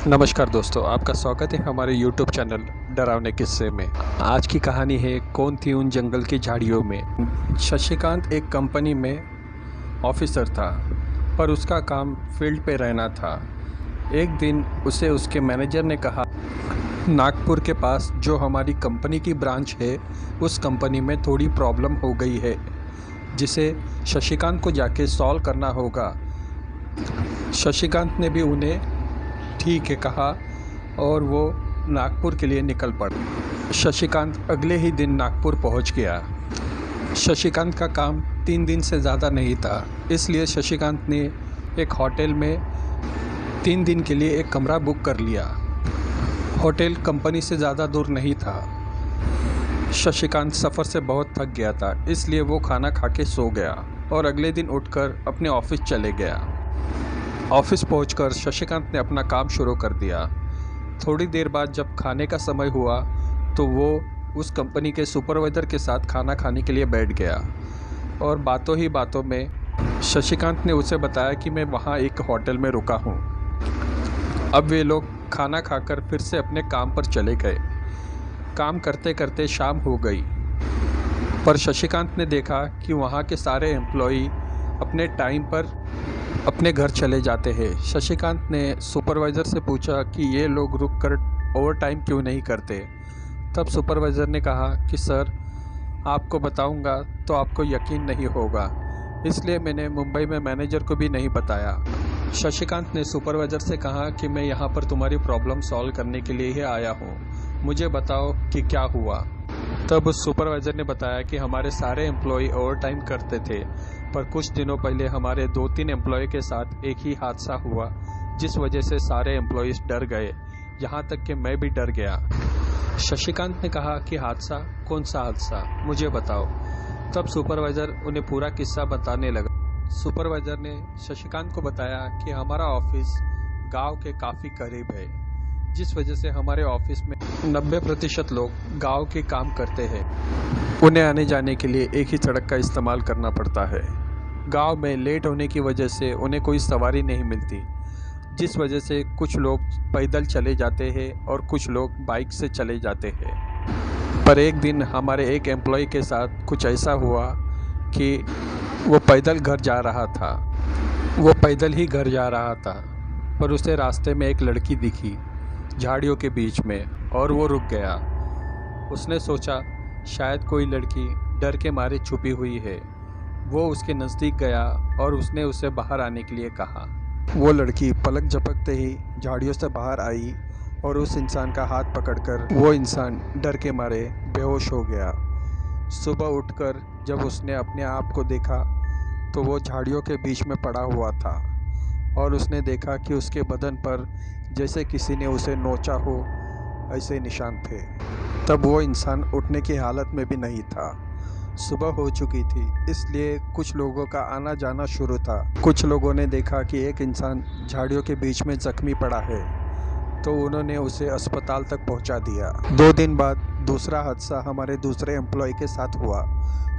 नमस्कार दोस्तों, आपका स्वागत है हमारे YouTube चैनल डरावने किस्से में। आज की कहानी है कौन थी उन जंगल की झाड़ियों में। शशिकांत एक कंपनी में ऑफिसर था, पर उसका काम फील्ड पे रहना था। एक दिन उसे उसके मैनेजर ने कहा, नागपुर के पास जो हमारी कंपनी की ब्रांच है, उस कंपनी में थोड़ी प्रॉब्लम हो गई है, जिसे शशिकांत को जाके सॉल्व करना होगा। शशिकांत ने भी उन्हें ठीक है कहा और वो नागपुर के लिए निकल पड़ा। शशिकांत अगले ही दिन नागपुर पहुंच गया। शशिकांत का काम 3 दिन से ज़्यादा नहीं था, इसलिए शशिकांत ने एक होटल में 3 दिन के लिए एक कमरा बुक कर लिया। होटल कंपनी से ज़्यादा दूर नहीं था। शशिकांत सफ़र से बहुत थक गया था, इसलिए वो खाना खा के सो गया और अगले दिन उठकर अपने ऑफिस चले गया। ऑफिस पहुंचकर शशिकांत ने अपना काम शुरू कर दिया। थोड़ी देर बाद जब खाने का समय हुआ तो वो उस कंपनी के सुपरवाइज़र के साथ खाना खाने के लिए बैठ गया और बातों ही बातों में शशिकांत ने उसे बताया कि मैं वहाँ एक होटल में रुका हूँ। अब वे लोग खाना खाकर फिर से अपने काम पर चले गए। काम करते करते शाम हो गई, पर शशिकांत ने देखा कि वहाँ के सारे एम्प्लॉई अपने टाइम पर अपने घर चले जाते हैं। शशिकांत ने सुपरवाइज़र से पूछा कि ये लोग रुक कर ओवर टाइम क्यों नहीं करते। तब सुपरवाइज़र ने कहा कि सर, आपको बताऊंगा तो आपको यकीन नहीं होगा, इसलिए मैंने मुंबई में मैनेजर को भी नहीं बताया। शशिकांत ने सुपरवाइज़र से कहा कि मैं यहाँ पर तुम्हारी प्रॉब्लम सॉल्व करने के लिए ही आया हूँ, मुझे बताओ कि क्या हुआ। तब उस सुपरवाइज़र ने बताया कि हमारे सारे एम्प्लॉय ओवर टाइम करते थे, पर कुछ दिनों पहले हमारे 2-3 एम्प्लॉय के साथ एक ही हादसा हुआ, जिस वजह से सारे एम्प्लॉयज़ डर गए, यहाँ तक कि मैं भी डर गया। शशिकांत ने कहा कि हादसा? कौन सा हादसा, मुझे बताओ। तब सुपरवाइज़र उन्हें पूरा किस्सा बताने लगा। सुपरवाइज़र ने शशिकांत को बताया कि हमारा ऑफिस गांव के काफ़ी करीब है, जिस वजह से हमारे ऑफिस में 90% लोग गांव के काम करते हैं। उन्हें आने जाने के लिए एक ही सड़क का इस्तेमाल करना पड़ता है। गांव में लेट होने की वजह से उन्हें कोई सवारी नहीं मिलती, जिस वजह से कुछ लोग पैदल चले जाते हैं और कुछ लोग बाइक से चले जाते हैं। पर एक दिन हमारे एक एम्प्लॉय के साथ कुछ ऐसा हुआ कि वो पैदल घर जा रहा था। वो पैदल ही घर जा रहा था, पर उसे रास्ते में एक लड़की दिखी झाड़ियों के बीच में, और वो रुक गया। उसने सोचा शायद कोई लड़की डर के मारे छुपी हुई है। वो उसके नज़दीक गया और उसने उसे बाहर आने के लिए कहा। वो लड़की पलक झपकते ही झाड़ियों से बाहर आई और उस इंसान का हाथ पकड़कर वो इंसान डर के मारे बेहोश हो गया। सुबह उठकर जब उसने अपने आप को देखा तो वो झाड़ियों के बीच में पड़ा हुआ था और उसने देखा कि उसके बदन पर जैसे किसी ने उसे नोचा हो, ऐसे निशान थे। तब वो इंसान उठने की हालत में भी नहीं था। सुबह हो चुकी थी, इसलिए कुछ लोगों का आना जाना शुरू था। कुछ लोगों ने देखा कि एक इंसान झाड़ियों के बीच में जख्मी पड़ा है, तो उन्होंने उसे अस्पताल तक पहुंचा दिया। 2 दिन बाद दूसरा हादसा हमारे दूसरे एम्प्लॉय के साथ हुआ,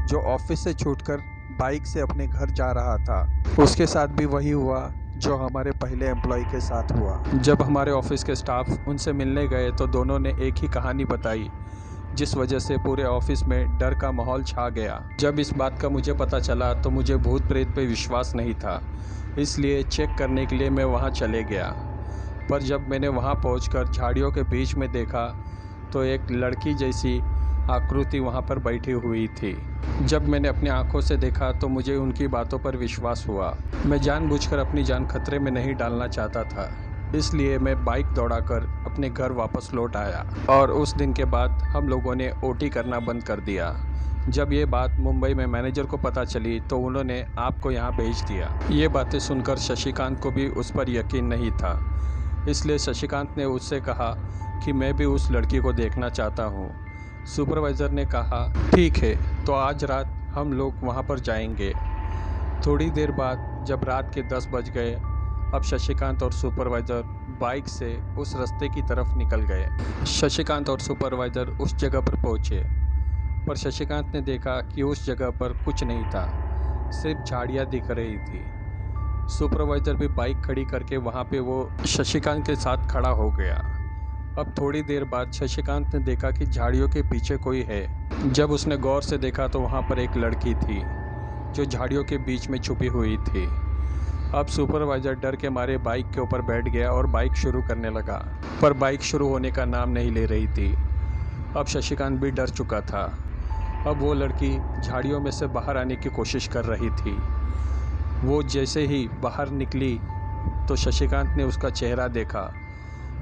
जो ऑफिस से छूटकर बाइक से अपने घर जा रहा था। उसके साथ भी वही हुआ जो हमारे पहले एम्प्लॉय के साथ हुआ। जब हमारे ऑफिस के स्टाफ उनसे मिलने गए तो दोनों ने एक ही कहानी बताई, जिस वजह से पूरे ऑफिस में डर का माहौल छा गया। जब इस बात का मुझे पता चला तो मुझे भूत प्रेत पे विश्वास नहीं था, इसलिए चेक करने के लिए मैं वहाँ चले गया। पर जब मैंने वहाँ पहुँचकर झाड़ियों के बीच में देखा तो एक लड़की जैसी आकृति वहाँ पर बैठी हुई थी। जब मैंने अपनी आंखों से देखा तो मुझे उनकी बातों पर विश्वास हुआ। मैं जानबूझकर अपनी जान खतरे में नहीं डालना चाहता था, इसलिए मैं बाइक दौड़ाकर अपने घर वापस लौट आया और उस दिन के बाद हम लोगों ने ओटी करना बंद कर दिया। जब ये बात मुंबई में मैनेजर को पता चली तो उन्होंने आपको यहाँ भेज दिया। ये बातें सुनकर शशिकांत को भी उस पर यकीन नहीं था, इसलिए शशिकांत ने उससे कहा कि मैं भी उस लड़की को देखना चाहता हूँ। सुपरवाइज़र ने कहा ठीक है, तो आज रात हम लोग वहाँ पर जाएंगे। थोड़ी देर बाद जब रात के 10 बज गए, अब शशिकांत और सुपरवाइज़र बाइक से उस रास्ते की तरफ निकल गए। शशिकांत और सुपरवाइज़र उस जगह पर पहुँचे, पर शशिकांत ने देखा कि उस जगह पर कुछ नहीं था, सिर्फ झाड़ियाँ दिख रही थी। सुपरवाइज़र भी बाइक खड़ी करके वहाँ पे वो शशिकांत के साथ खड़ा हो गया। अब थोड़ी देर बाद शशिकांत ने देखा कि झाड़ियों के पीछे कोई है। जब उसने गौर से देखा तो वहाँ पर एक लड़की थी जो झाड़ियों के बीच में छुपी हुई थी। अब सुपरवाइज़र डर के मारे बाइक के ऊपर बैठ गया और बाइक शुरू करने लगा, पर बाइक शुरू होने का नाम नहीं ले रही थी। अब शशिकांत भी डर चुका था। अब वो लड़की झाड़ियों में से बाहर आने की कोशिश कर रही थी। वो जैसे ही बाहर निकली तो शशिकांत ने उसका चेहरा देखा।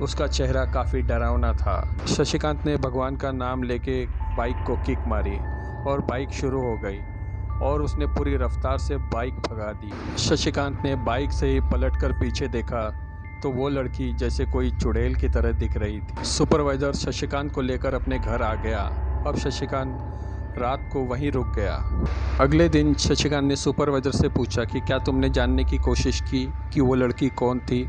उसका चेहरा काफ़ी डरावना था। शशिकांत ने भगवान का नाम लेके बाइक को किक मारी और बाइक शुरू हो गई और उसने पूरी रफ्तार से बाइक भगा दी। शशिकांत ने बाइक से ही पलटकर पीछे देखा तो वो लड़की जैसे कोई चुड़ैल की तरह दिख रही थी। सुपरवाइज़र शशिकांत को लेकर अपने घर आ गया। अब शशिकांत रात को वहीं रुक गया। अगले दिन शशिकांत ने सुपरवाइज़र से पूछा कि क्या तुमने जानने की कोशिश की कि वो लड़की कौन थी?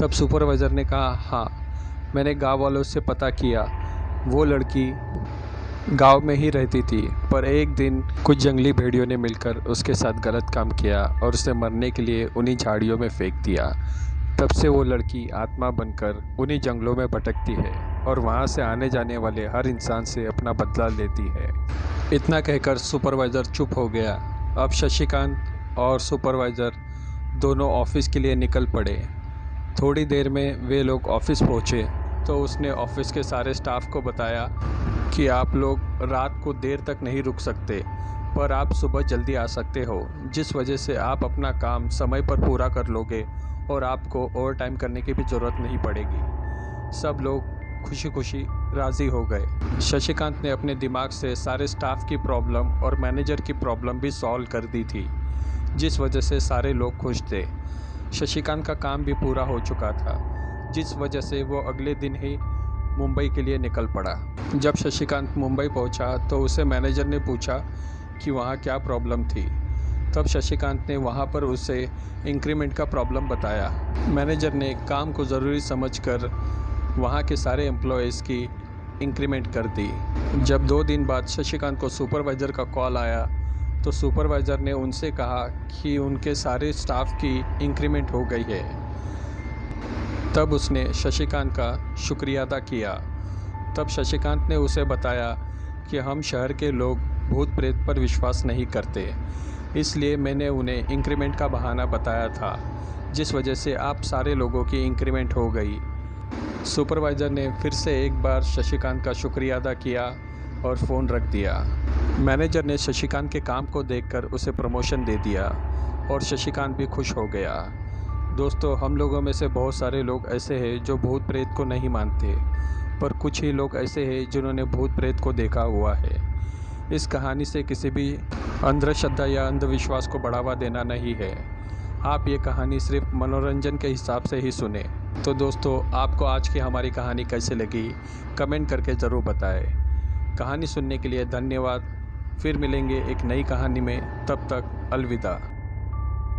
तब सुपरवाइज़र ने कहा, हाँ, मैंने गांव वालों से पता किया। वो लड़की गांव में ही रहती थी, पर एक दिन कुछ जंगली भेड़ियों ने मिलकर उसके साथ गलत काम किया और उसे मरने के लिए उन्हीं झाड़ियों में फेंक दिया। तब से वो लड़की आत्मा बनकर उन्हीं जंगलों में भटकती है और वहाँ से आने जाने वाले हर इंसान से अपना बदला लेती है। इतना कहकर सुपरवाइज़र चुप हो गया। अब शशिकांत और सुपरवाइज़र दोनों ऑफिस के लिए निकल पड़े। थोड़ी देर में वे लोग ऑफिस पहुँचे तो उसने ऑफिस के सारे स्टाफ को बताया कि आप लोग रात को देर तक नहीं रुक सकते, पर आप सुबह जल्दी आ सकते हो, जिस वजह से आप अपना काम समय पर पूरा कर लोगे और आपको ओवर टाइम करने की भी ज़रूरत नहीं पड़ेगी। सब लोग खुशी खुशी राज़ी हो गए। शशिकांत ने अपने दिमाग से सारे स्टाफ की प्रॉब्लम और मैनेजर की प्रॉब्लम भी सॉल्व कर दी थी, जिस वजह से सारे लोग खुश थे। शशिकांत का काम भी पूरा हो चुका था, जिस वजह से वो अगले दिन ही मुंबई के लिए निकल पड़ा। जब शशिकांत मुंबई पहुंचा तो उसे मैनेजर ने पूछा कि वहाँ क्या प्रॉब्लम थी। तब शशिकांत ने वहाँ पर उसे इंक्रीमेंट का प्रॉब्लम बताया। मैनेजर ने काम को ज़रूरी समझकर वहाँ के सारे एम्प्लॉयज़ की इंक्रीमेंट कर दी। जब 2 दिन बाद शशिकांत को सुपरवाइज़र का कॉल आया तो सुपरवाइज़र ने उनसे कहा कि उनके सारे स्टाफ की इंक्रीमेंट हो गई है। तब उसने शशिकांत का शुक्रिया अदा किया। तब शशिकांत ने उसे बताया कि हम शहर के लोग भूत प्रेत पर विश्वास नहीं करते, इसलिए मैंने उन्हें इंक्रीमेंट का बहाना बताया था, जिस वजह से आप सारे लोगों की इंक्रीमेंट हो गई। सुपरवाइज़र ने फिर से एक बार शशिकांत का शुक्रिया अदा किया और फ़ोन रख दिया। मैनेजर ने शशिकांत के काम को देखकर उसे प्रमोशन दे दिया और शशिकांत भी खुश हो गया। दोस्तों, हम लोगों में से बहुत सारे लोग ऐसे हैं जो भूत प्रेत को नहीं मानते, पर कुछ ही लोग ऐसे हैं जिन्होंने भूत प्रेत को देखा हुआ है। इस कहानी से किसी भी अंधश्रद्धा या अंधविश्वास को बढ़ावा देना नहीं है। आप ये कहानी सिर्फ मनोरंजन के हिसाब से ही सुने। तो दोस्तों, आपको आज की हमारी कहानी कैसे लगी कमेंट करके ज़रूर बताएं। कहानी सुनने के लिए धन्यवाद। फिर मिलेंगे एक नई कहानी में, तब तक अलविदा।